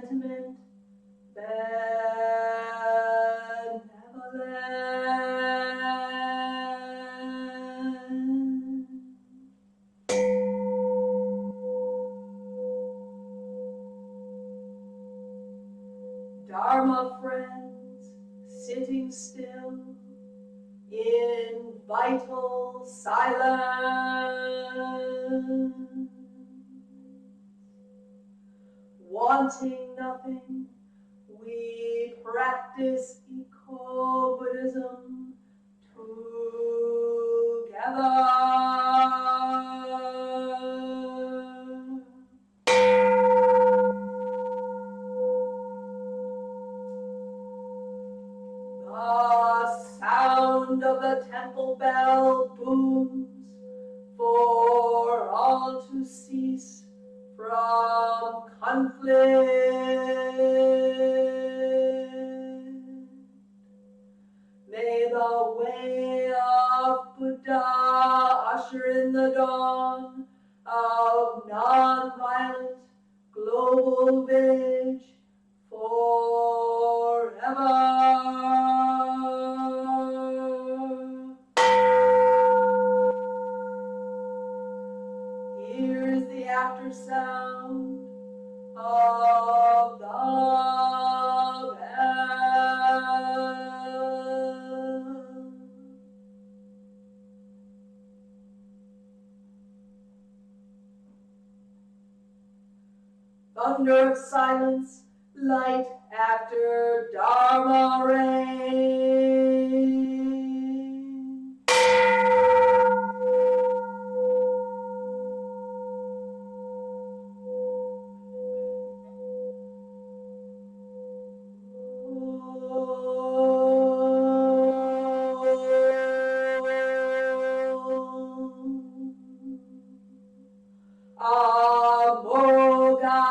sentiment benevolent. Dharma friends sitting still in vital silence, wanting nothing, we practice eco-Buddhism together. The sound of the temple bell booms for all to cease from conflict. May the way of Buddha usher in the dawn of non-violent global village forever. Here's the after sound of the bell. Thunder of silence, light after Dharma rain. Amoga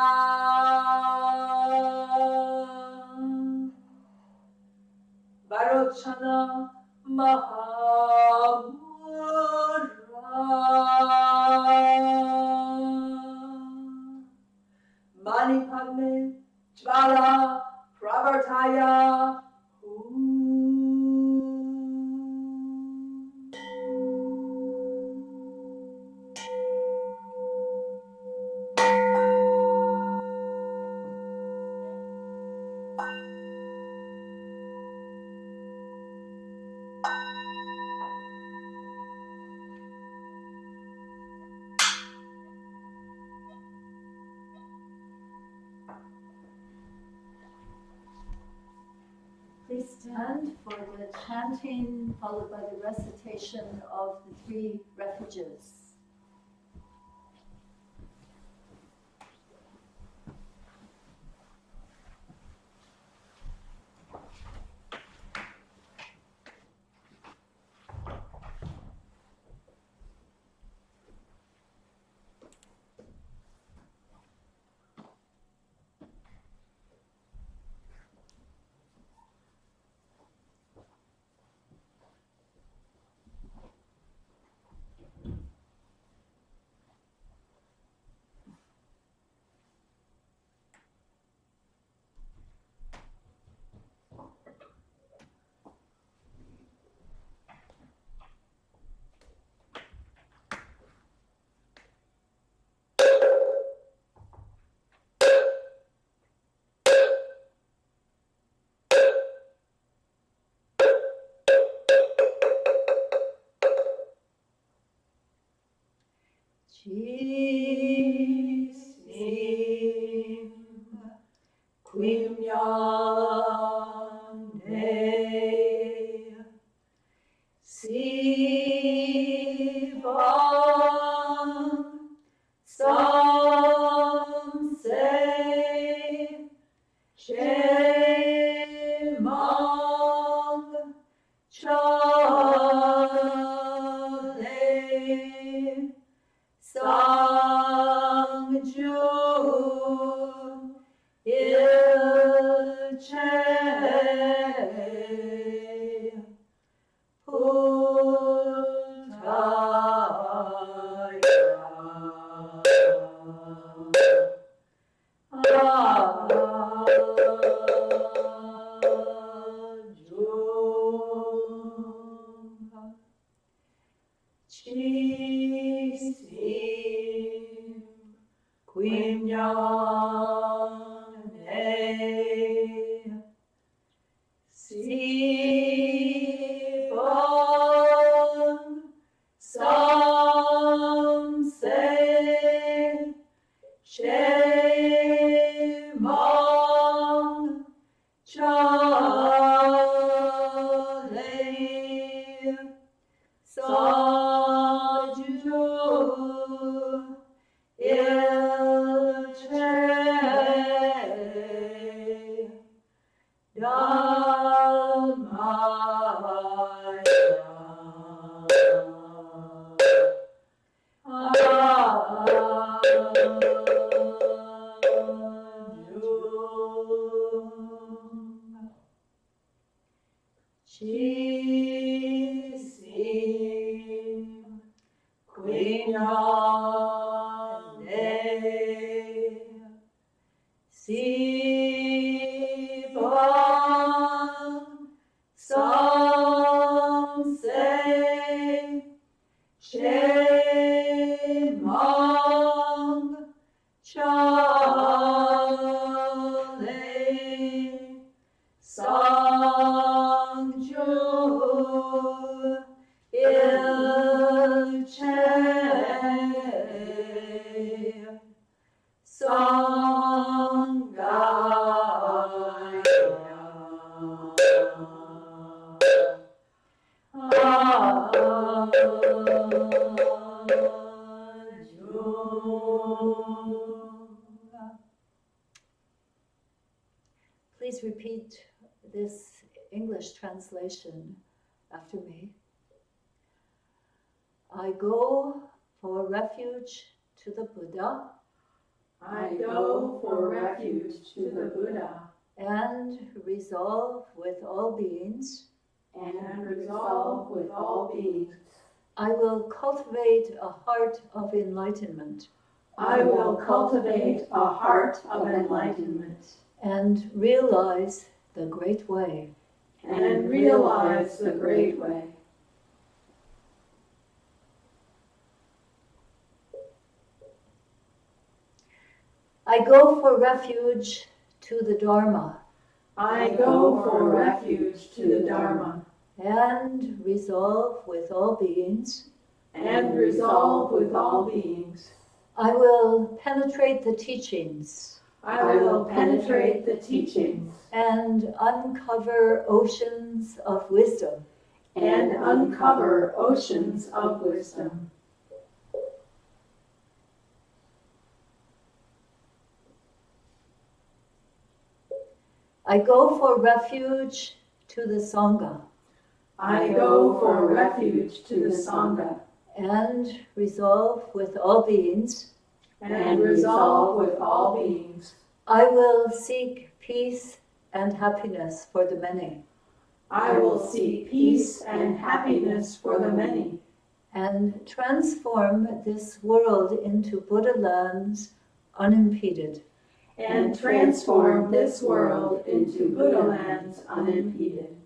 Varochana Mahamudra Manipadme Jvala Pravartaya Please stand for the chanting, followed by the recitation of the 3 refuges. Cisnim quim yande sivam samse chemang chale Sangju ilche puttaya Vinyane Sipon Sam Se Shemang Chale Saju Ilche Chisim Quinane Sipam Samse Shemang Chale Sangju Ilche Please repeat this English translation after me. I go for refuge to the Buddha. I go for refuge to the Buddha And resolve with all beings. and resolve with all beings. I will cultivate a heart of enlightenment. I will cultivate a heart of enlightenment And realize the great way. and realize the great way. I go for refuge to the Dharma. I go for refuge to the Dharma And resolve with all beings. and resolve with all beings. I will penetrate the teachings I will penetrate the teachings and uncover oceans of wisdom. and uncover oceans of wisdom. I go for refuge to the Sangha I go for refuge to the Sangha and resolve with all beings. and resolve with all beings. I will seek peace and happiness for the many I will seek peace and happiness for the many and transform this world into Buddha lands unimpeded. and transform this world into Buddha lands unimpeded.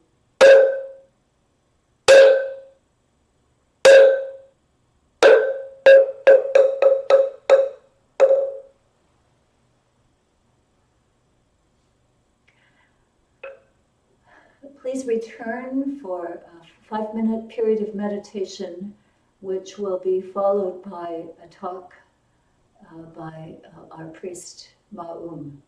Please return for a 5-minute period of meditation, which will be followed by a talk by our priest Ma'um.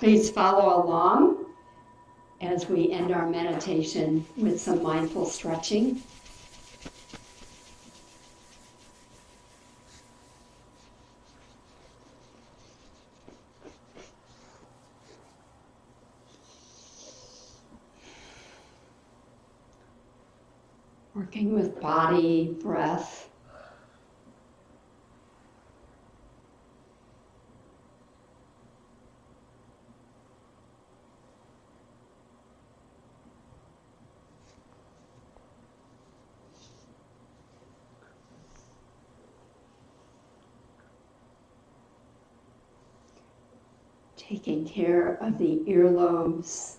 Please follow along as we end our meditation with some mindful stretching. Working with body, breath. Taking care of the earlobes,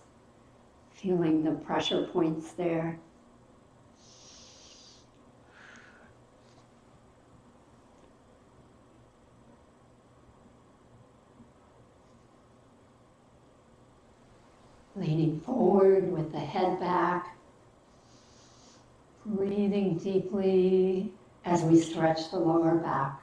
feeling the pressure points there. Leaning forward with the head back, breathing deeply as we stretch the lower back.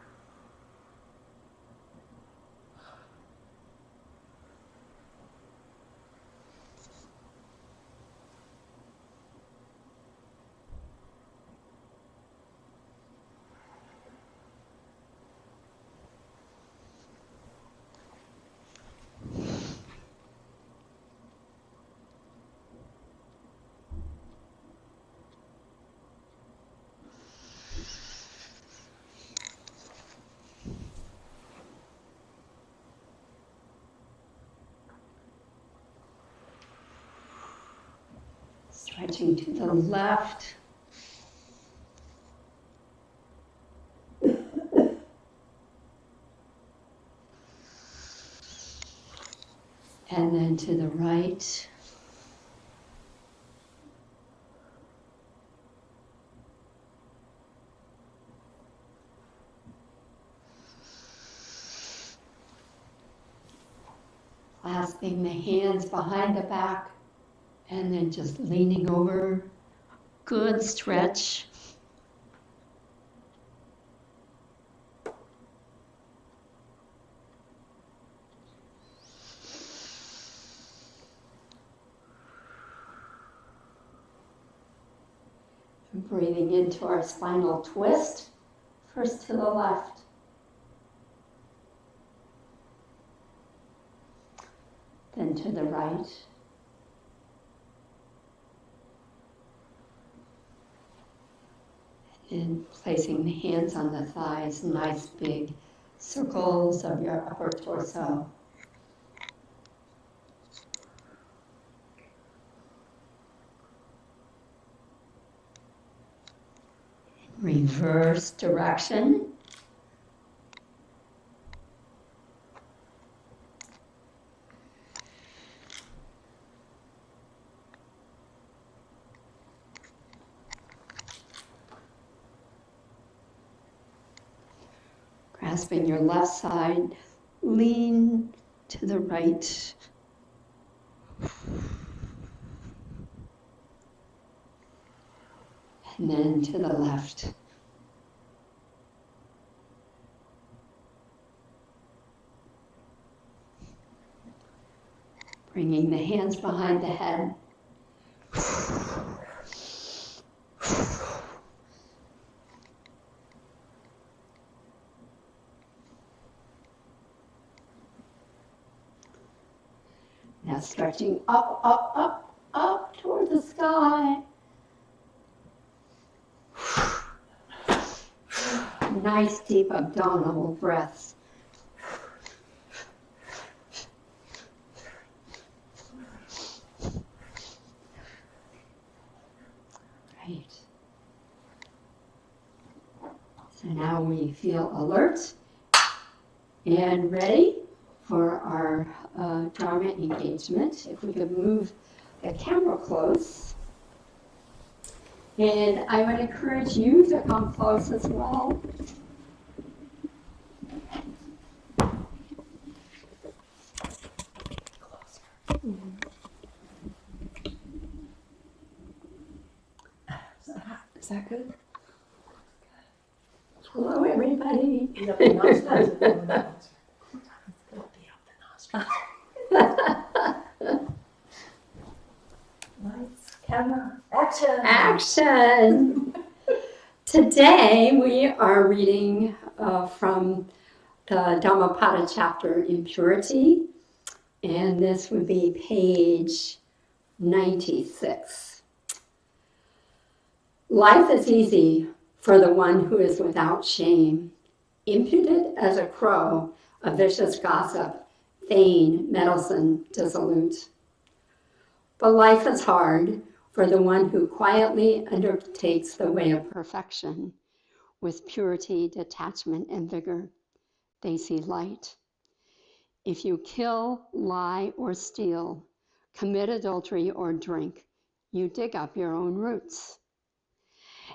Stretching to the left. And then to the right. Clasping the hands behind the back. And then just leaning over, good stretch. And breathing into our spinal twist, first to the left. Then to the right. And placing the hands on the thighs, nice big circles of your upper torso. Reverse direction. Grasping your left side, lean to the right. And then to the left. Bringing the hands behind the head. Now stretching up, up, up, up toward the sky. Nice deep abdominal breaths. Right. So now we feel alert and ready for our Dharma engagement. If we could move the camera close. And I would encourage you to come close as well. Is that good? Hello, everybody. Be up the nostrils. Be up the nostrils. action. Today we are reading from the Dhammapada chapter Impurity, and this would be page 96. Life is easy for the one who is without shame, impudent as a crow, a vicious gossip, vain, meddlesome, dissolute. But life is hard for the one who quietly undertakes the way of perfection. With purity, detachment, and vigor, they see light. If you kill, lie, or steal, commit adultery, or drink, you dig up your own roots.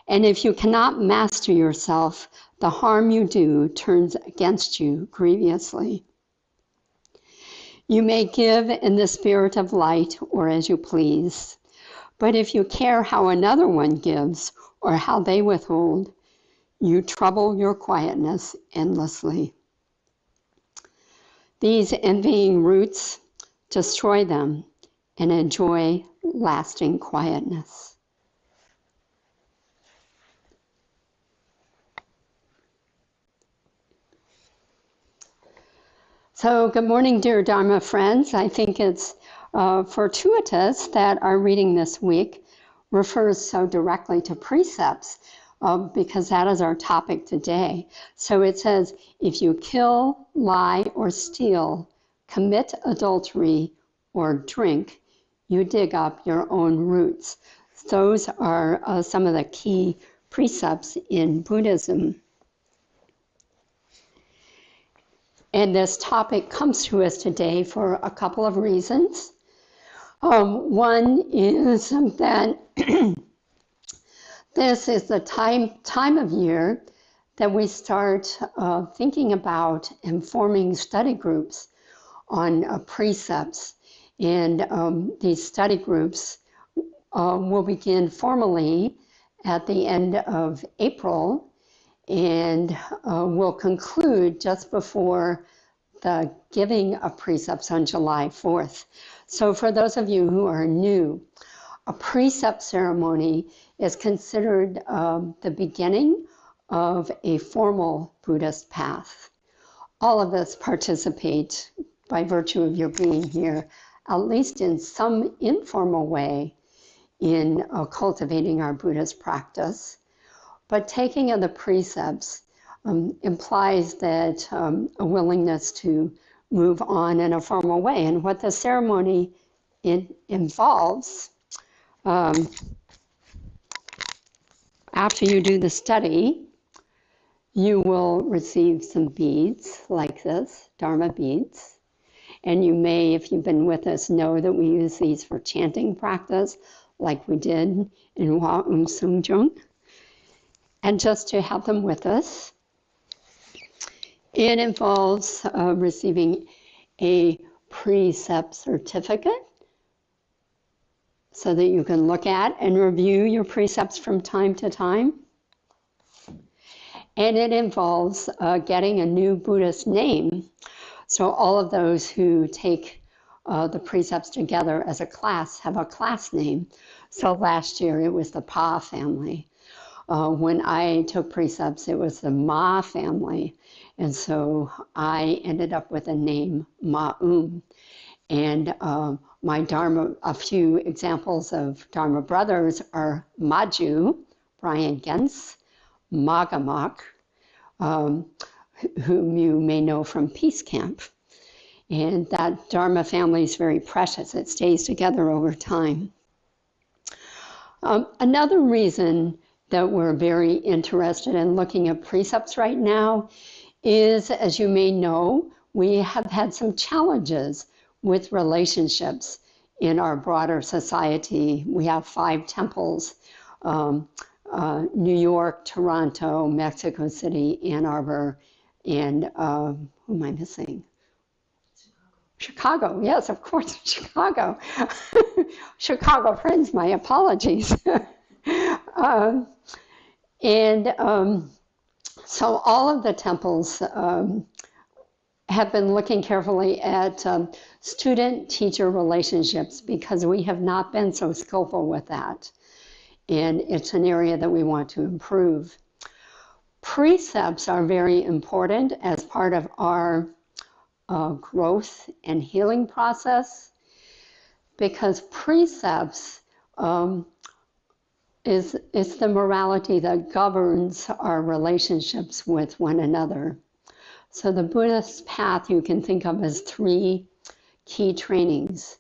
And if you cannot master yourself, the harm you do turns against you grievously. You may give in the spirit of light or as you please, but if you care how another one gives or how they withhold, you trouble your quietness endlessly. These envying roots, destroy them and enjoy lasting quietness. So, good morning, dear Dharma friends. I think it's fortuitous that our reading this week refers so directly to precepts, because that is our topic today. So it says, if you kill, lie, or steal, commit adultery, or drink, you dig up your own roots. Those are some of the key precepts in Buddhism. And this topic comes to us today for a couple of reasons. One is that this is the time of year that we start thinking about and forming study groups on precepts. And these study groups will begin formally at the end of April and will conclude just before the giving of precepts on July 4th. So for those of you who are new, a precept ceremony is considered the beginning of a formal Buddhist path. All of us participate by virtue of your being here, at least in some informal way, in cultivating our Buddhist practice. But taking of the precepts implies that a willingness to move on in a formal way. And what the ceremony involves, after you do the study, you will receive some beads like this, Dharma beads. And you may, if you've been with us, know that we use these for chanting practice, like we did in Wa Um Sung Jung. And just to have them with us, it involves receiving a precept certificate so that you can look at and review your precepts from time to time. And it involves getting a new Buddhist name. So all of those who take the precepts together as a class have a class name. So last year it was the Pa family. When I took precepts, it was the Ma family. And so I ended up with the name Ma-Um. And my Dharma, a few examples of Dharma brothers are Maju, Brian Gens, Magamak, whom you may know from Peace Camp. And that Dharma family is very precious. It stays together over time. Another reason that we're very interested in looking at precepts right now is, as you may know, we have had some challenges with relationships in our broader society. We have 5 temples, New York, Toronto, Mexico City, Ann Arbor, and who am I missing? Chicago, yes, of course, Chicago. Chicago friends, my apologies. So all of the temples have been looking carefully at student-teacher relationships because we have not been so skillful with that. and it's an area that we want to improve. Precepts are very important as part of our growth and healing process, because precepts is the morality that governs our relationships with one another. So the Buddhist path you can think of as 3 key trainings.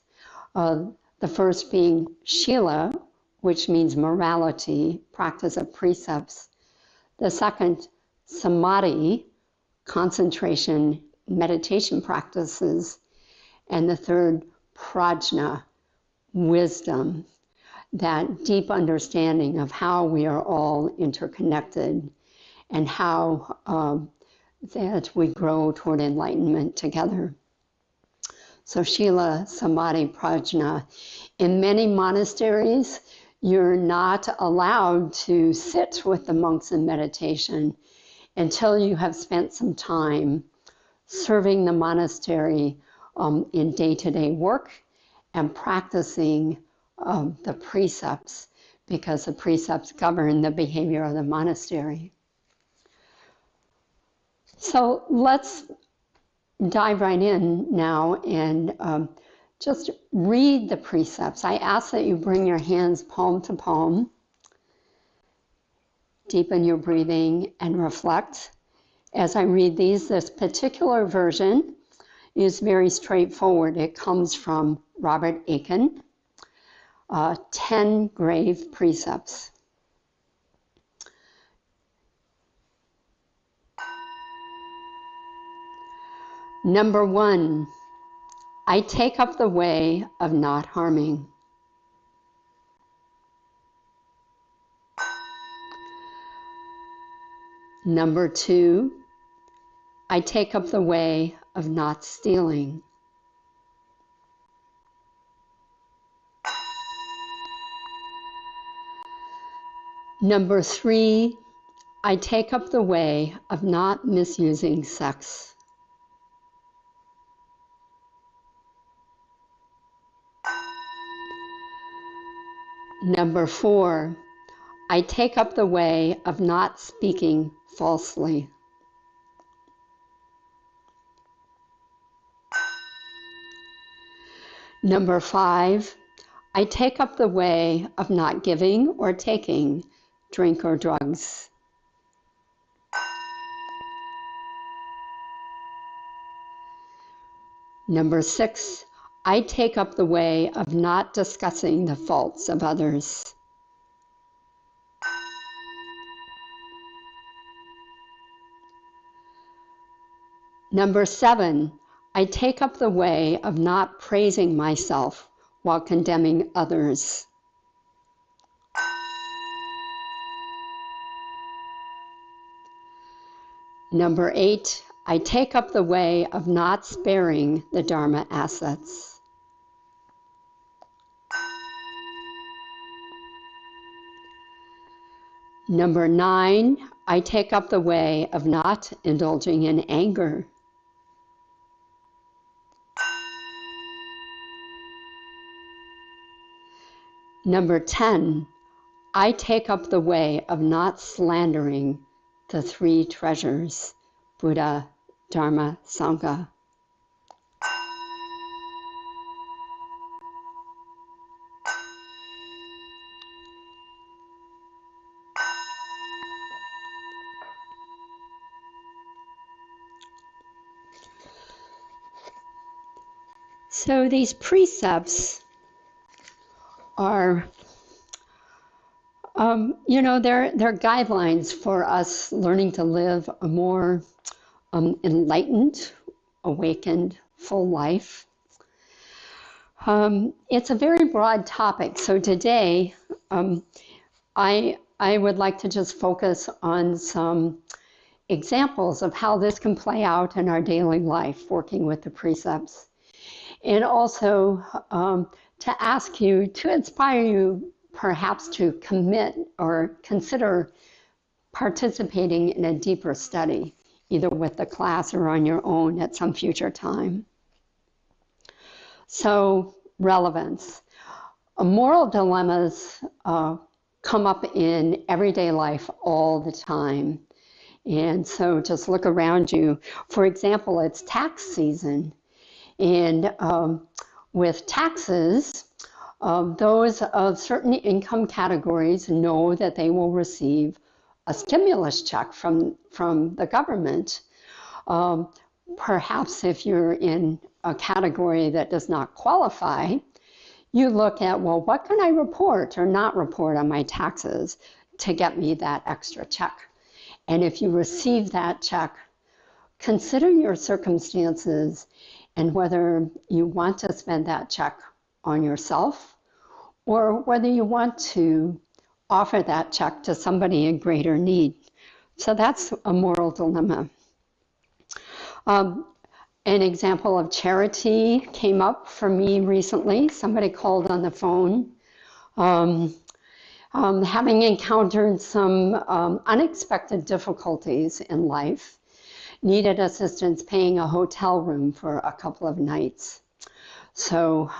The first being Shila, which means morality, practice of precepts. The second, Samadhi, concentration, meditation practices. And the third, Prajna, wisdom, that deep understanding of how we are all interconnected and how that we grow toward enlightenment together. So Shila, Samadhi, Prajna. In many monasteries, you're not allowed to sit with the monks in meditation until you have spent some time serving the monastery in day-to-day work and practicing the precepts, because the precepts govern the behavior of the monastery. So let's dive right in now and just read the precepts. I ask that you bring your hands palm to palm, deepen your breathing, and reflect. As I read these, this particular version is very straightforward. It comes from Robert Aiken, 10 Grave Precepts. Number 1, I take up the way of not harming. Number 2, I take up the way of not stealing. Number 3, I take up the way of not misusing sex. Number 4, I take up the way of not speaking falsely. Number 5, I take up the way of not giving or taking drink or drugs. Number 6, I take up the way of not discussing the faults of others. Number 7, I take up the way of not praising myself while condemning others. Number 8, I take up the way of not sparing the Dharma assets. Number 9, I take up the way of not indulging in anger. Number 10, I take up the way of not slandering the 3 treasures, Buddha, Dharma, Sangha. So these precepts are, they're guidelines for us learning to live a more enlightened, awakened, full life. It's a very broad topic. So today, I would like to just focus on some examples of how this can play out in our daily life, working with the precepts. And also to ask you, to inspire you perhaps to commit or consider participating in a deeper study, either with the class or on your own at some future time. So, relevance. Moral dilemmas come up in everyday life all the time. And so just look around you. For example, it's tax season. And with taxes, those of certain income categories know that they will receive a stimulus check from the government. Perhaps if you're in a category that does not qualify, you look at, well, what can I report or not report on my taxes to get me that extra check? And if you receive that check, consider your circumstances and whether you want to spend that check on yourself or whether you want to offer that check to somebody in greater need. So that's a moral dilemma. An example of charity came up for me recently. Somebody called on the phone, having encountered some unexpected difficulties in life, needed assistance paying a hotel room for a couple of nights. So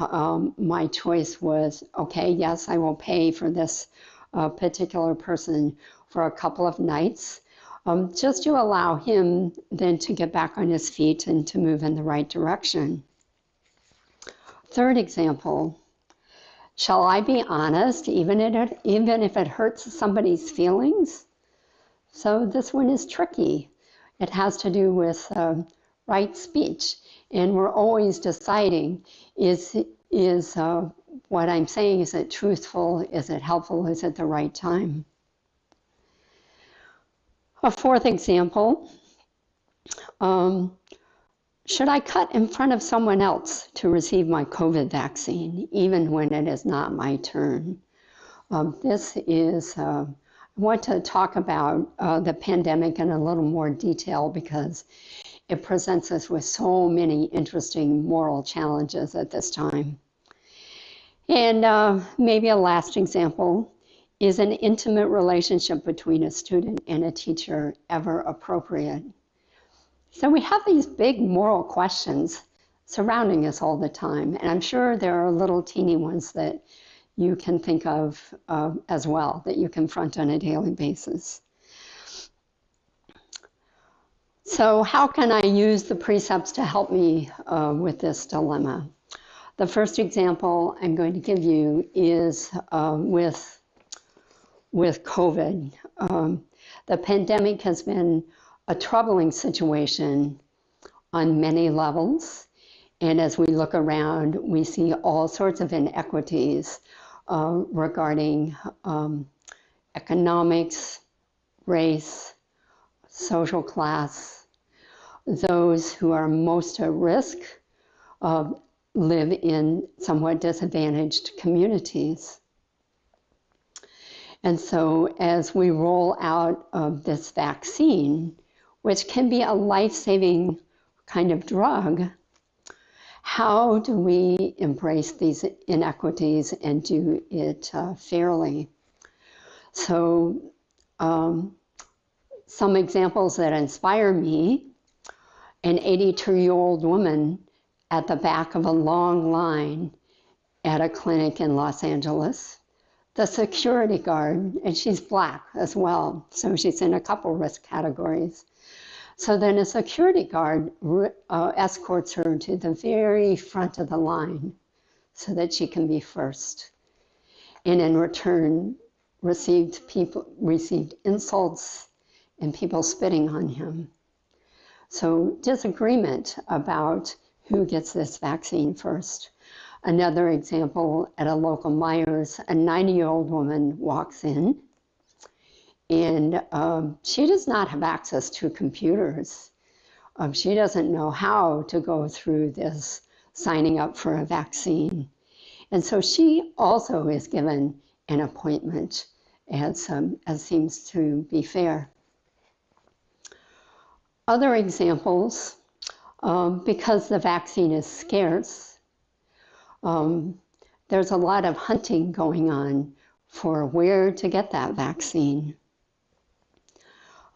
my choice was, okay, yes, I will pay for this particular person for a couple of nights, just to allow him then to get back on his feet and to move in the right direction. Third example, shall I be honest even if it hurts somebody's feelings? So this one is tricky. It has to do with right speech. And we're always deciding, is what I'm saying, is it truthful? Is it helpful? Is it the right time? A fourth example, should I cut in front of someone else to receive my COVID vaccine, even when it is not my turn? This is, I want to talk about the pandemic in a little more detail because it presents us with so many interesting moral challenges at this time. And maybe a last example, is an intimate relationship between a student and a teacher ever appropriate? So we have these big moral questions surrounding us all the time, and I'm sure there are little teeny ones that you can think of as well, that you confront on a daily basis. So how can I use the precepts to help me with this dilemma? The first example I'm going to give you is with COVID. The pandemic has been a troubling situation on many levels. And as we look around, we see all sorts of inequities regarding economics, race, social class. Those who are most at risk live in somewhat disadvantaged communities. And so as we roll out of this vaccine, which can be a life-saving kind of drug, how do we embrace these inequities and do it fairly? So some examples that inspire me, an 82-year-old woman at the back of a long line at a clinic in Los Angeles. The security guard, and she's Black as well, so she's in a couple risk categories. So then a security guard escorts her to the very front of the line so that she can be first. And in return, received insults and people spitting on him. So disagreement about who gets this vaccine first. Another example, at a local Myers, a 90-year-old woman walks in, and she does not have access to computers. She doesn't know how to go through this signing up for a vaccine. And so she also is given an appointment, as seems to be fair. Other examples, because the vaccine is scarce, there's a lot of hunting going on for where to get that vaccine.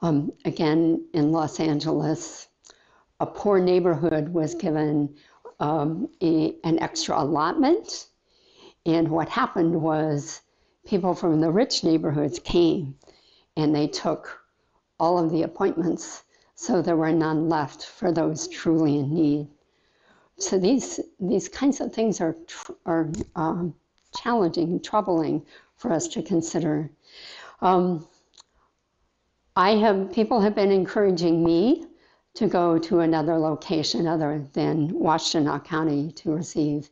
Again, in Los Angeles, a poor neighborhood was given an extra allotment. And what happened was people from the rich neighborhoods came and they took all of the appointments, so there were none left for those truly in need. So these kinds of things are challenging and troubling for us to consider. People have been encouraging me to go to another location other than Washtenaw County to receive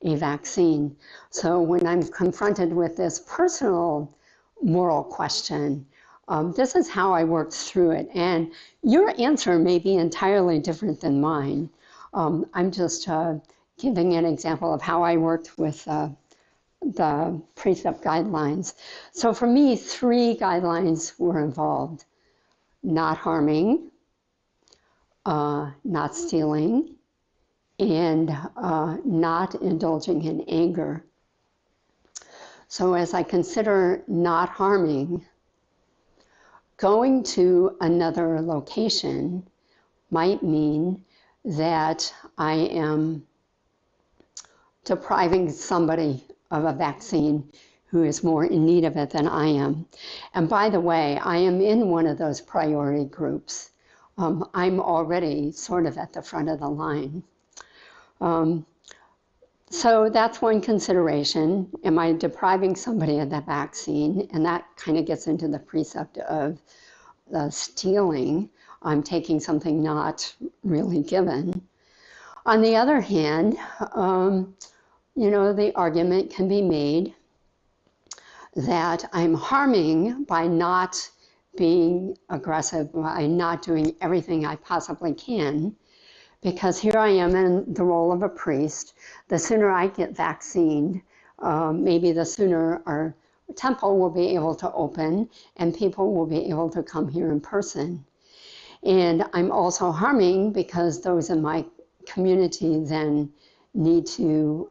a vaccine. So when I'm confronted with this personal moral question, this is how I worked through it. And your answer may be entirely different than mine. I'm just giving an example of how I worked with the precept guidelines. So for me, 3 guidelines were involved: not harming, not stealing, and not indulging in anger. So as I consider not harming, going to another location might mean that I am depriving somebody of a vaccine who is more in need of it than I am. And by the way, I am in one of those priority groups. I'm already sort of at the front of the line. So that's one consideration. Am I depriving somebody of the vaccine? And that kind of gets into the precept of stealing. I'm taking something not really given. On the other hand, the argument can be made that I'm harming by not being aggressive, by not doing everything I possibly can, because here I am in the role of a priest. The sooner I get vaccinated, maybe the sooner our temple will be able to open and people will be able to come here in person. And I'm also harming because those in my community then need to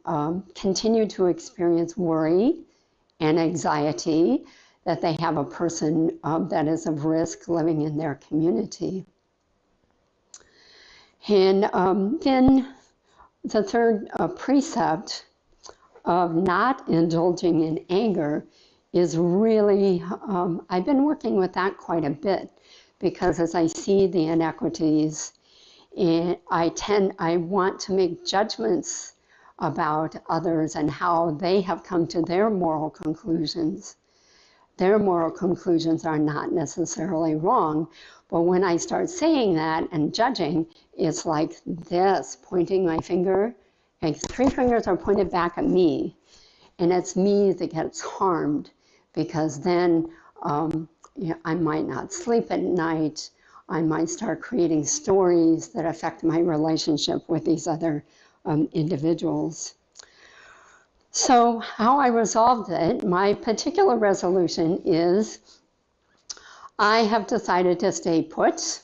continue to experience worry and anxiety that they have a person that is of risk living in their community. And then the third precept of not indulging in anger is really, I've been working with that quite a bit, because as I see the inequities, and I want to make judgments about others and how they have come to their moral conclusions. Their moral conclusions are not necessarily wrong, but when I start saying that and judging, it's like this, pointing my finger, and 3 fingers are pointed back at me, and it's me that gets harmed, because then I might not sleep at night. I might start creating stories that affect my relationship with these other individuals. So how I resolved it, my particular resolution is I have decided to stay put.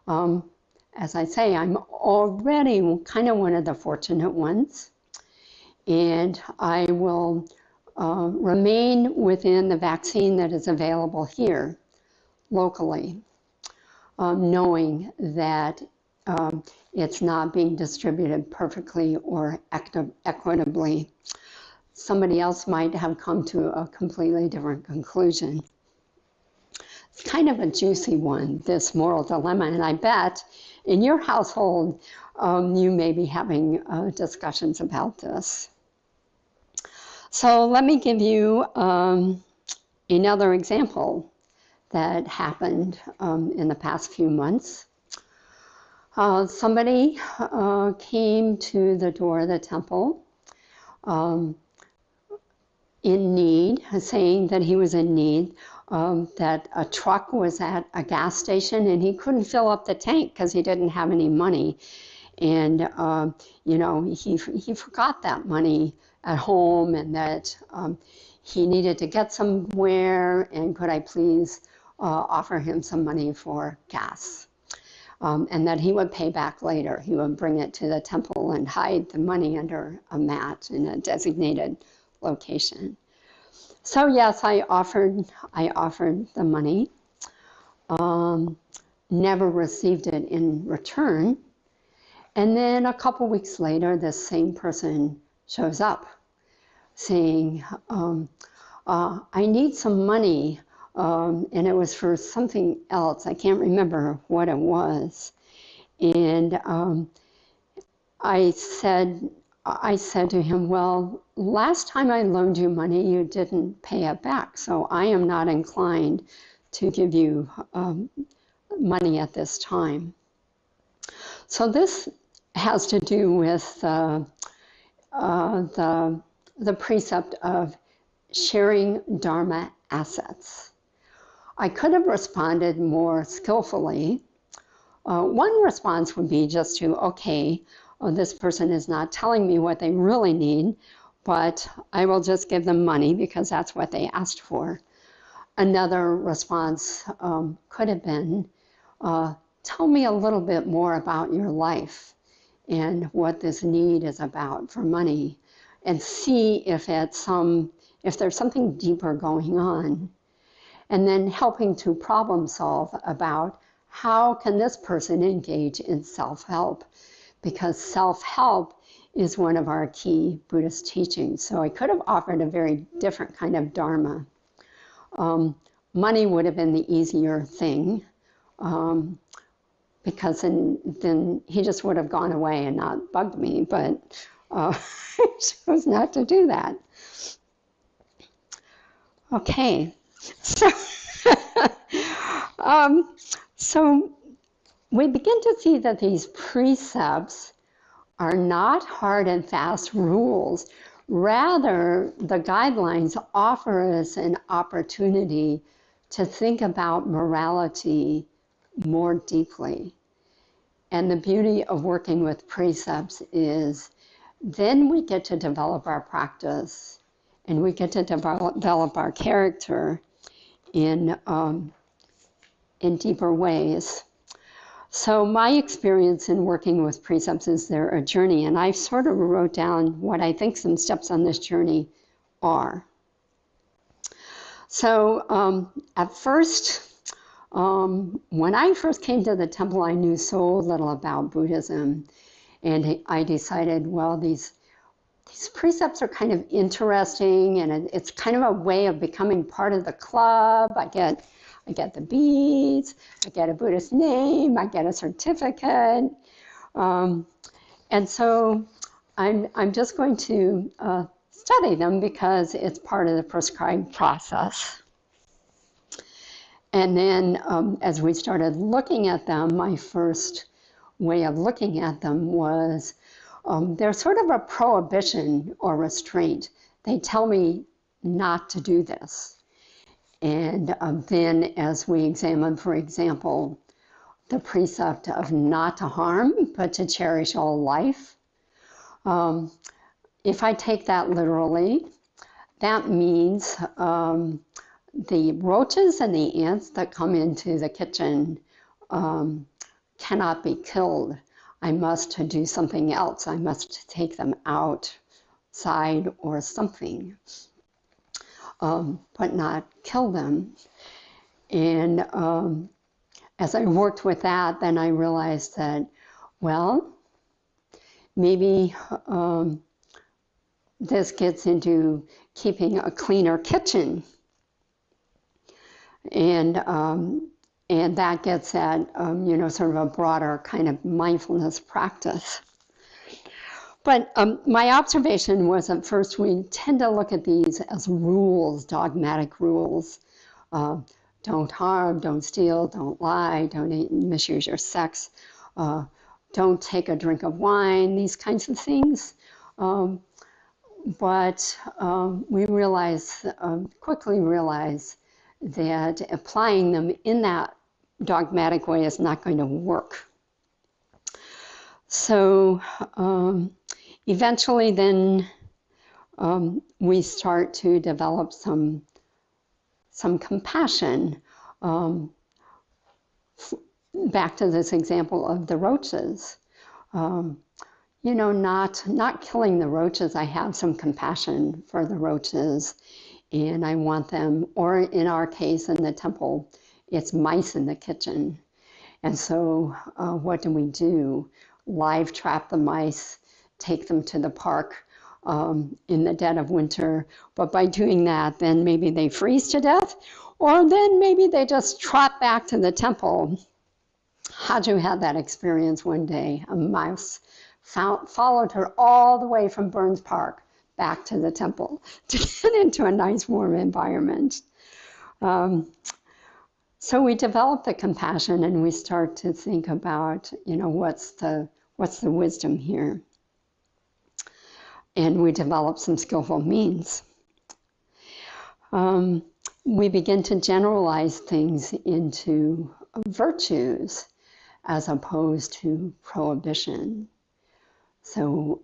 As I say, I'm already kind of one of the fortunate ones, and I will remain within the vaccine that is available here locally, knowing that it's not being distributed perfectly or equitably. Somebody else might have come to a completely different conclusion. It's kind of a juicy one, this moral dilemma, and I bet in your household you may be having discussions about this. So let me give you another example that happened in the past few months. Somebody came to the door of the temple in need, saying that he was in need, that a truck was at a gas station and he couldn't fill up the tank because he didn't have any money. And, he forgot that money at home, and that he needed to get somewhere, and could I please offer him some money for gas? And that he would pay back later. He would bring it to the temple and hide the money under a mat in a designated location. So yes, I offered the money, never received it in return. And then a couple weeks later, this same person shows up saying, I need some money, and it was for something else. I can't remember what it was. And I said to him, well, last time I loaned you money, you didn't pay it back, so I am not inclined to give you money at this time. So this has to do with the precept of sharing Dharma assets. I could have responded more skillfully. One response would be just to, okay, this person is not telling me what they really need, but I will just give them money because that's what they asked for. Another response could have been, tell me a little bit more about your life and what this need is about for money, and see if there's something deeper going on. And then helping to problem solve about how can this person engage in self-help, because self-help is one of our key Buddhist teachings. So I could have offered a very different kind of Dharma. Money would have been the easier thing, because then he just would have gone away and not bugged me, but I chose not to do that. Okay, so so we begin to see that these precepts are not hard and fast rules. Rather, the guidelines offer us an opportunity to think about morality more deeply. And the beauty of working with precepts is then we get to develop our practice, and we get to develop our character in deeper ways. So my experience in working with precepts is they're a journey, and I sort of wrote down what I think some steps on this journey are. So at first, when I first came to the temple, I knew so little about Buddhism, and I decided, well, these precepts are kind of interesting, and it's kind of a way of becoming part of the club. I get the beads, I get a Buddhist name, I get a certificate, and so I'm just going to study them because it's part of the prescribed process. And then as we started looking at them, my first way of looking at them was they're sort of a prohibition or restraint. They tell me not to do this. And then as we examine, for example, the precept of not to harm, but to cherish all life, if I take that literally, that means the roaches and the ants that come into the kitchen cannot be killed. I must do something else. I must take them outside or something, but not kill them. And as I worked with that, then I realized that, well, maybe this gets into keeping a cleaner kitchen. And that gets at, sort of a broader kind of mindfulness practice. But my observation was at first we tend to look at these as rules, dogmatic rules. Don't harm, don't steal, don't lie, don't misuse your sex, don't take a drink of wine, these kinds of things. But we quickly realize that applying them in that dogmatic way is not going to work. So eventually then we start to develop some compassion. Back to this example of the roaches. Not killing the roaches, I have some compassion for the roaches, and I want them, or in our case in the temple, it's mice in the kitchen. And so what do? Live trap the mice, take them to the park, in the dead of winter. But by doing that, then maybe they freeze to death, or then maybe they just trot back to the temple. Haju had that experience one day. A mouse followed her all the way from Burns Park back to the temple to get into a nice warm environment. So we develop the compassion and we start to think about, what's the wisdom here? And we develop some skillful means. We begin to generalize things into virtues as opposed to prohibition. So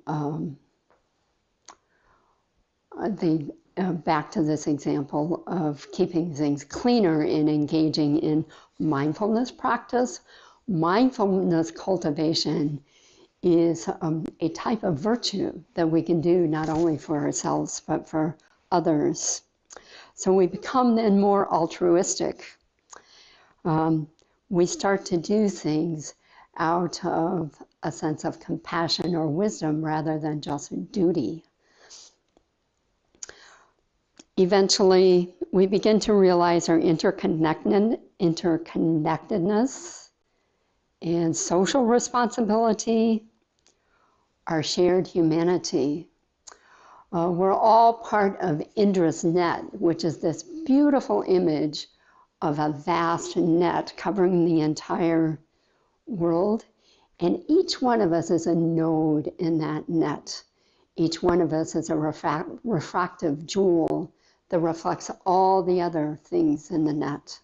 back to this example of keeping things cleaner and engaging in mindfulness practice. Mindfulness cultivation is a type of virtue that we can do not only for ourselves but for others. So we become then more altruistic. We start to do things out of a sense of compassion or wisdom rather than just duty. Eventually, we begin to realize our interconnectedness and social responsibility, our shared humanity. We're all part of Indra's net, which is this beautiful image of a vast net covering the entire world. And each one of us is a node in that net. Each one of us is a refractive jewel that reflects all the other things in the net.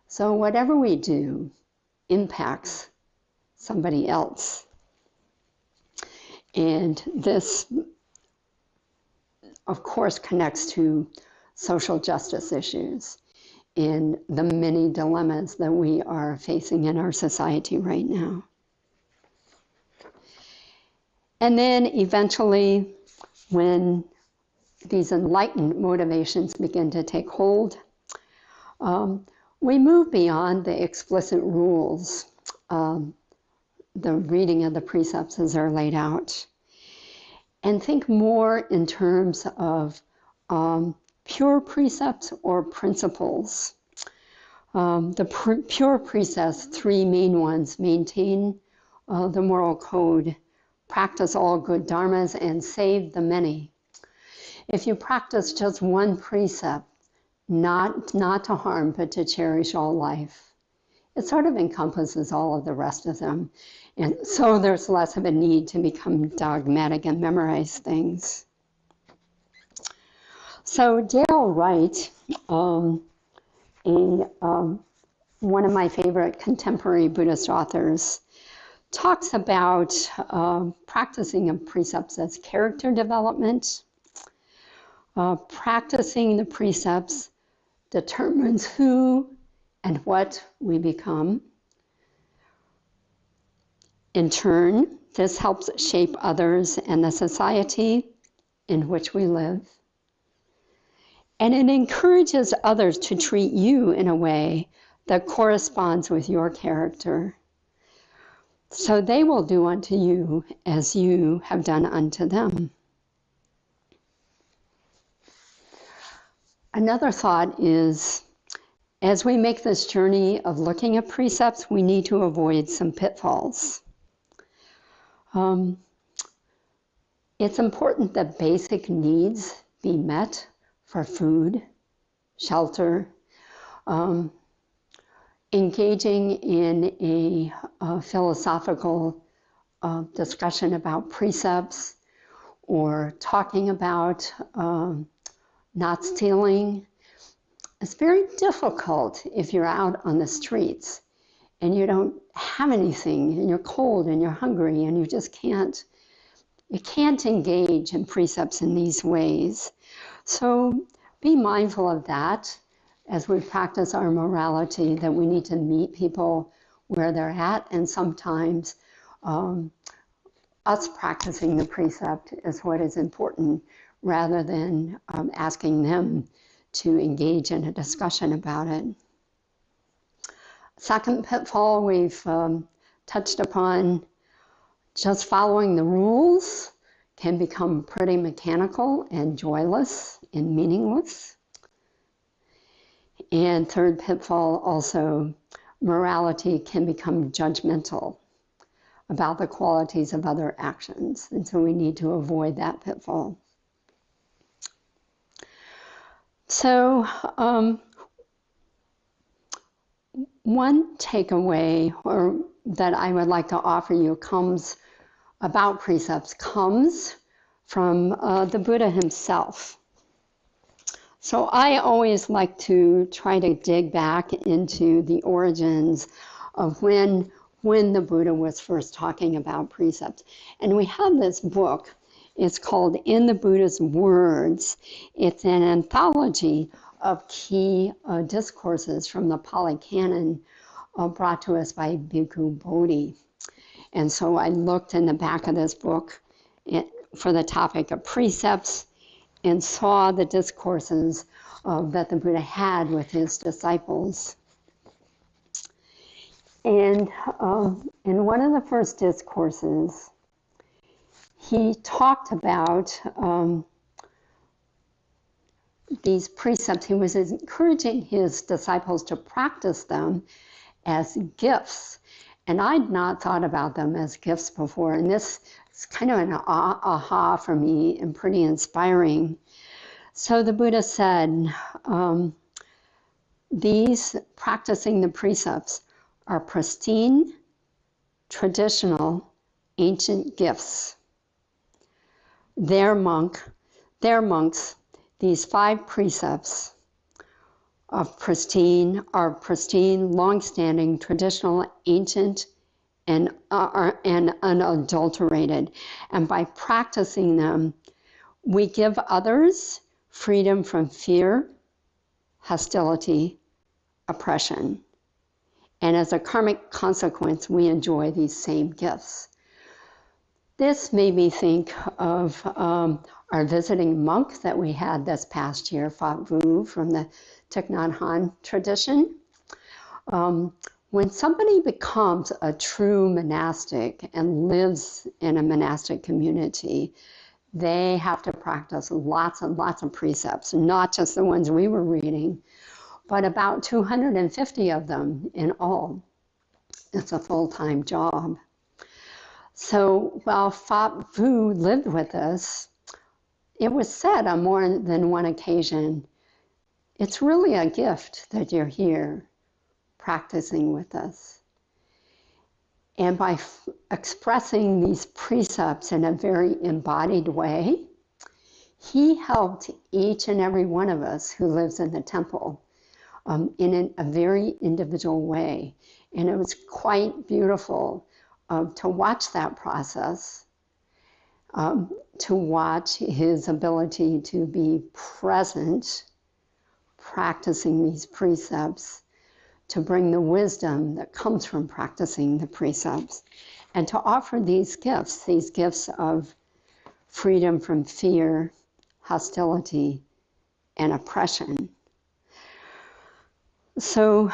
So whatever we do impacts somebody else. And this, of course, connects to social justice issues and the many dilemmas that we are facing in our society right now. And then eventually, when these enlightened motivations begin to take hold, we move beyond the explicit rules, the reading of the precepts as they're laid out, and think more in terms of pure precepts or principles. The pure precepts, three main ones: maintain the moral code, practice all good dharmas, and save the many. If you practice just one precept, not to harm, but to cherish all life, it sort of encompasses all of the rest of them. And so there's less of a need to become dogmatic and memorize things. So Dale Wright, one of my favorite contemporary Buddhist authors, talks about practicing of precepts as character development. Practicing the precepts determines who and what we become. In turn, this helps shape others and the society in which we live. And it encourages others to treat you in a way that corresponds with your character. So they will do unto you as you have done unto them. Another thought is, as we make this journey of looking at precepts, we need to avoid some pitfalls. It's important that basic needs be met for food, shelter, engaging in a philosophical discussion about precepts, or talking about not stealing. It's very difficult if you're out on the streets and you don't have anything and you're cold and you're hungry and you can't engage in precepts in these ways. So be mindful of that as we practice our morality, that we need to meet people where they're at, and sometimes us practicing the precept is what is important, rather than asking them to engage in a discussion about it. Second pitfall we've touched upon, just following the rules can become pretty mechanical and joyless and meaningless. And third pitfall also, morality can become judgmental about the qualities of other actions. And so we need to avoid that pitfall. So one takeaway that I would like to offer you about precepts comes from the Buddha himself. So I always like to try to dig back into the origins of when the Buddha was first talking about precepts. And we have this book. It's called In the Buddha's Words. It's an anthology of key discourses from the Pali Canon brought to us by Bhikkhu Bodhi. And so I looked in the back of this book for the topic of precepts and saw the discourses that the Buddha had with his disciples. And in one of the first discourses, he talked about these precepts. He was encouraging his disciples to practice them as gifts. And I'd not thought about them as gifts before. And this is kind of an aha for me and pretty inspiring. So the Buddha said, these practicing the precepts are pristine, traditional, ancient gifts. Their monks, these 5 precepts are pristine, long-standing, traditional, ancient, and unadulterated. And by practicing them, we give others freedom from fear, hostility, oppression. And as a karmic consequence, we enjoy these same gifts. This made me think of our visiting monk that we had this past year, Phap Vu, from the Thich Nhat Hanh tradition. When somebody becomes a true monastic and lives in a monastic community, they have to practice lots and lots of precepts, not just the ones we were reading, but about 250 of them in all. It's a full-time job. So while Phap Vu lived with us, it was said on more than one occasion, it's really a gift that you're here practicing with us. And by expressing these precepts in a very embodied way, he helped each and every one of us who lives in the temple in a very individual way. And it was quite beautiful to watch that process, to watch his ability to be present, practicing these precepts, to bring the wisdom that comes from practicing the precepts, and to offer these gifts of freedom from fear, hostility, and oppression. So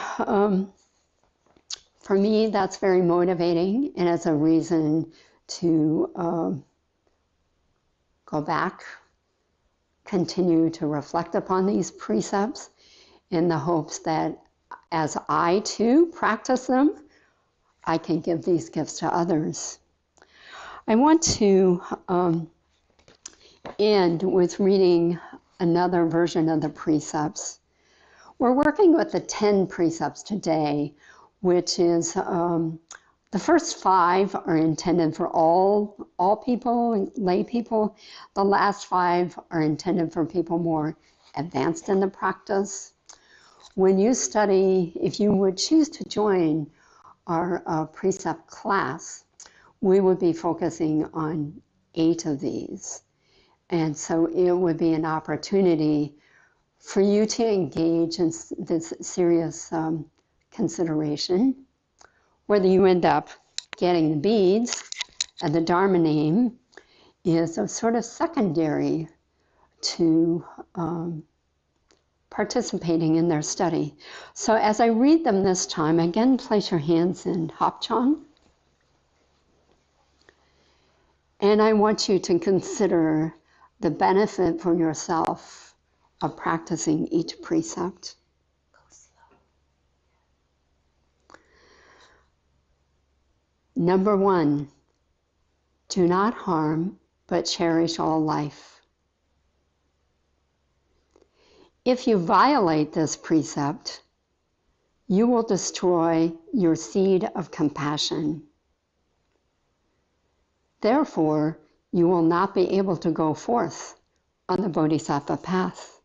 for me, that's very motivating, and it's a reason to go back, continue to reflect upon these precepts in the hopes that as I too practice them, I can give these gifts to others. I want to end with reading another version of the precepts. We're working with the 10 precepts today, which is the first 5 are intended for all people, lay people. The last 5 are intended for people more advanced in the practice. When you study, if you would choose to join our precept class, we would be focusing on 8 of these. And so it would be an opportunity for you to engage in this serious consideration. Whether you end up getting the beads and the Dharma name is a sort of secondary to participating in their study. So as I read them this time, again, place your hands in Hapchang. And I want you to consider the benefit for yourself of practicing each precept. Number 1, do not harm, but cherish all life. If you violate this precept, you will destroy your seed of compassion. Therefore, you will not be able to go forth on the Bodhisattva path.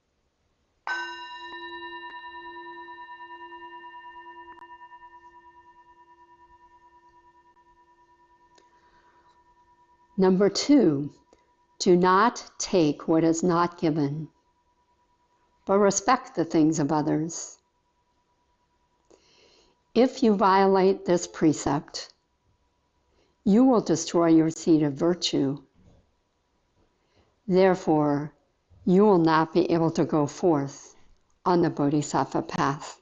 Number 2, do not take what is not given, but respect the things of others. If you violate this precept, you will destroy your seed of virtue. Therefore, you will not be able to go forth on the Bodhisattva path.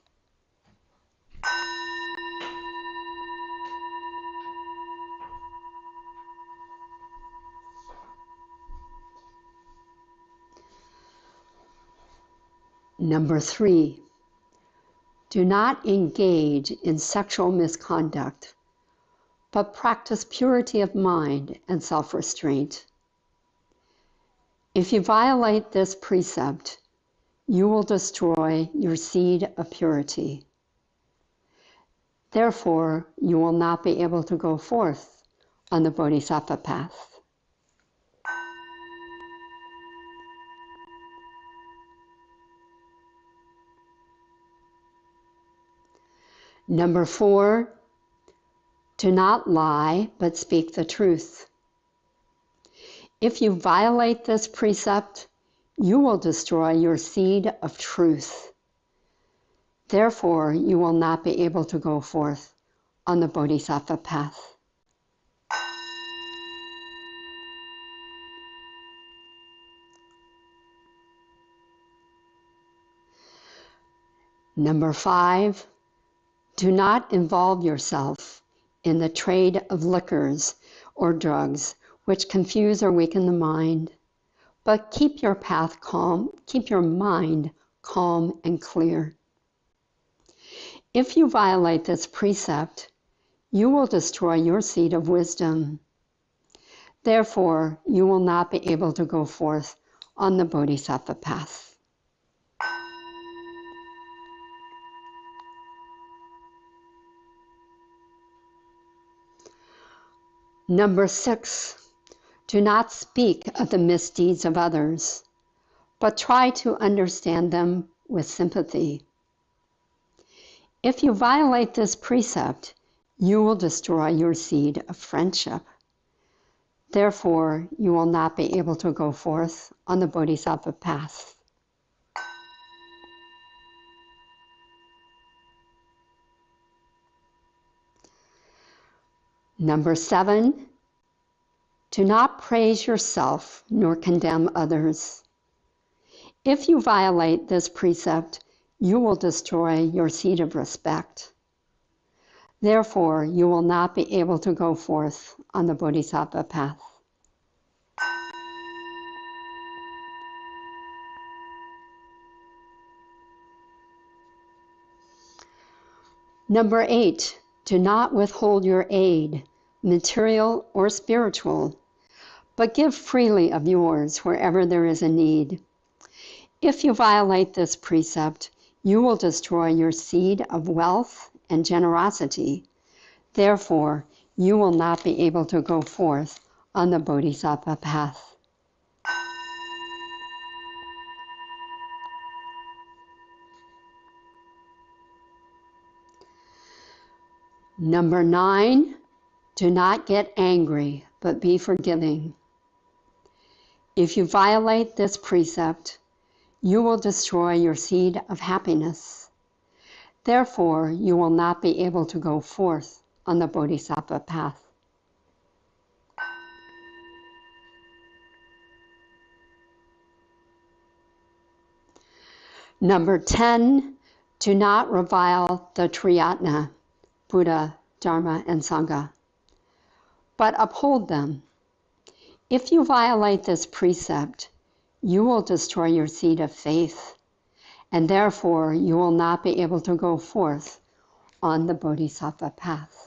Number 3, do not engage in sexual misconduct, but practice purity of mind and self-restraint. If you violate this precept, you will destroy your seed of purity. Therefore, you will not be able to go forth on the Bodhisattva path. Number 4, do not lie, but speak the truth. If you violate this precept, you will destroy your seed of truth. Therefore, you will not be able to go forth on the Bodhisattva path. Number 5, do not involve yourself in the trade of liquors or drugs which confuse or weaken the mind, but keep your path calm, keep your mind calm and clear. If you violate this precept, you will destroy your seed of wisdom. Therefore, you will not be able to go forth on the Bodhisattva path. Number 6, do not speak of the misdeeds of others, but try to understand them with sympathy. If you violate this precept, you will destroy your seed of friendship. Therefore, you will not be able to go forth on the Bodhisattva path. Number 7, do not praise yourself nor condemn others. If you violate this precept, you will destroy your seed of respect. Therefore, you will not be able to go forth on the Bodhisattva path. Number 8, do not withhold your aid, material or spiritual, but give freely of yours wherever there is a need. If you violate this precept, you will destroy your seed of wealth and generosity. Therefore, you will not be able to go forth on the Bodhisattva path. Number 9, do not get angry, but be forgiving. If you violate this precept, you will destroy your seed of happiness. Therefore, you will not be able to go forth on the Bodhisattva path. Number 10, do not revile the Triyatna, Buddha, Dharma, and Sangha, but uphold them. If you violate this precept, you will destroy your seed of faith, and therefore you will not be able to go forth on the Bodhisattva path.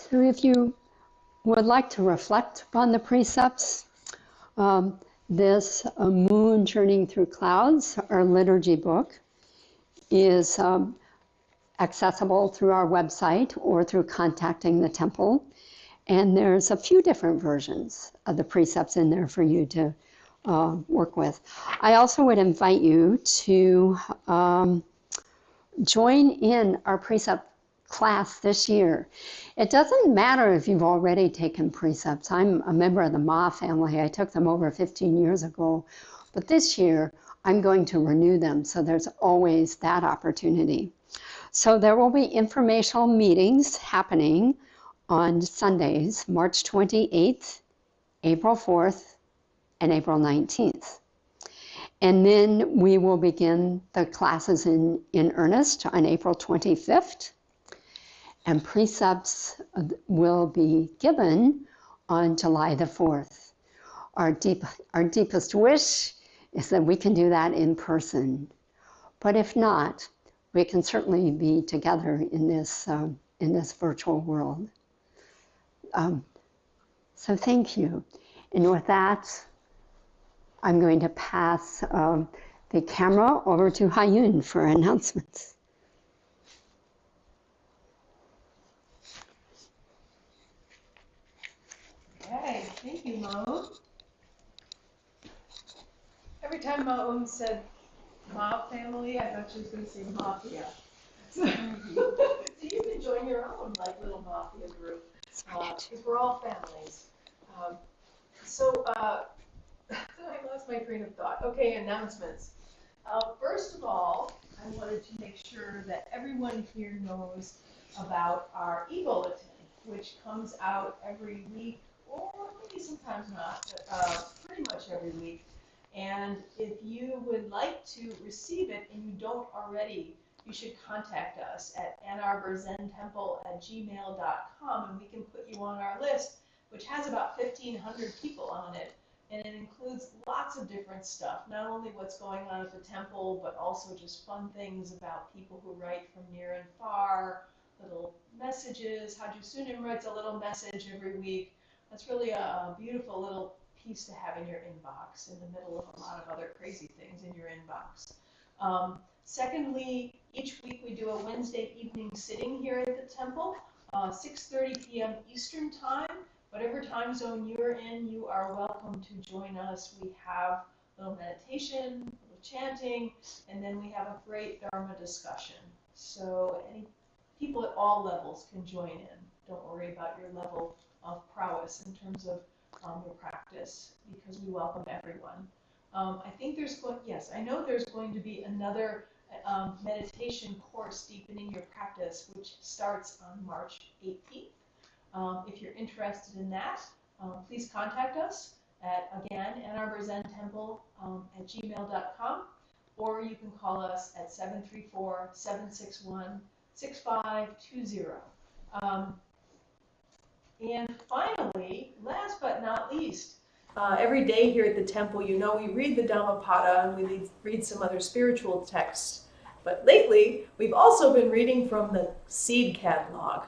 So if you would like to reflect upon the precepts, this Moon Journeying Through Clouds, our liturgy book, is accessible through our website or through contacting the temple. And there's a few different versions of the precepts in there for you to work with. I also would invite you to join in our precept class this year. It doesn't matter if you've already taken precepts. I'm a member of the Ma family. I took them over 15 years ago. But this year, I'm going to renew them, so there's always that opportunity. So there will be informational meetings happening on Sundays, March 28th, April 4th, and April 19th. And then we will begin the classes in earnest on April 25th. And precepts will be given on July the 4th. Our deepest wish is that we can do that in person. But if not, we can certainly be together in this virtual world. So thank you. And with that, I'm going to pass the camera over to Hayun for announcements. Okay, thank you, Mo. Every time Mo said Ma family, I thought she was going to say mafia. So you can join your own like little mafia group, because we're all families. I lost my train of thought. Okay, announcements. First of all, I wanted to make sure that everyone here knows about our e-bulletin, which comes out every week, or maybe sometimes not, but pretty much every week. And if you would like to receive it and you don't already, you should contact us at annarborzentemple@gmail.com, and we can put you on our list, which has about 1,500 people on it. And it includes lots of different stuff, not only what's going on at the temple, but also just fun things about people who write from near and far, little messages. Haju Sunim writes a little message every week. That's really a beautiful little piece to have in your inbox in the middle of a lot of other crazy things in your inbox. Secondly, each week we do a Wednesday evening sitting here at the temple, 6:30 p.m. Eastern Time. Whatever time zone you're in, you are welcome to join us. We have a little meditation, a little chanting, and then we have a great Dharma discussion. So any people at all levels can join in. Don't worry about your level of prowess in terms of your practice, because we welcome everyone. I think I know there's going to be another meditation course, Deepening Your Practice, which starts on March 18th. If you're interested in that, please contact us at, again, annarborzentemple@gmail.com, or you can call us at 734-761-6520. And finally, last but not least, every day here at the temple, we read the Dhammapada and we read some other spiritual texts. But lately, we've also been reading from the seed catalog.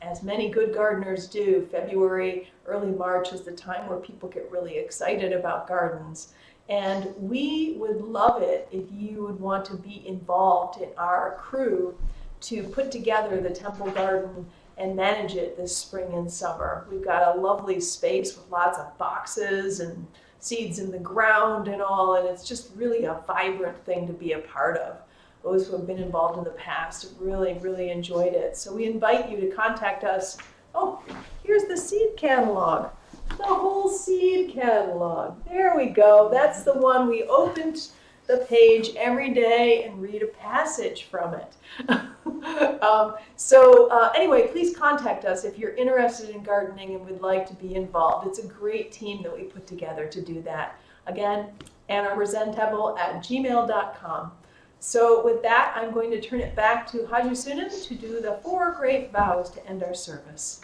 As many good gardeners do, February, early March is the time where people get really excited about gardens. And we would love it if you would want to be involved in our crew to put together the temple garden and manage it this spring and summer. We've got a lovely space with lots of boxes and seeds in the ground and all, and it's just really a vibrant thing to be a part of. Those who have been involved in the past have really, really enjoyed it. So we invite you to contact us. Oh, here's the seed catalog. The whole seed catalog. There we go. That's the one. We opened the page every day and read a passage from it. Anyway, please contact us if you're interested in gardening and would like to be involved. It's a great team that we put together to do that. Again, AnnArborZenTemple@gmail.com. So with that, I'm going to turn it back to Haju Sunan to do the 4 great vows to end our service.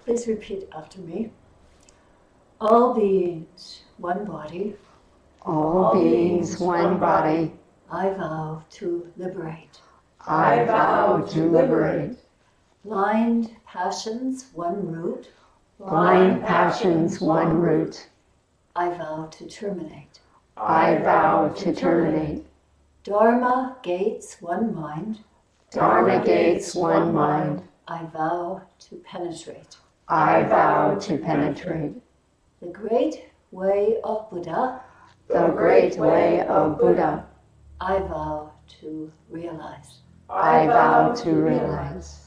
Please repeat after me. All beings, one body. All beings, one body. I vow to liberate. I vow to liberate. Blind passions, one root. Blind passions, one root. I vow to terminate. I vow to terminate. Dharma gates, one mind. Dharma gates, one mind. I vow to penetrate. I vow to penetrate. The great way of Buddha. The great way of Buddha. I vow to realize. I vow to realize.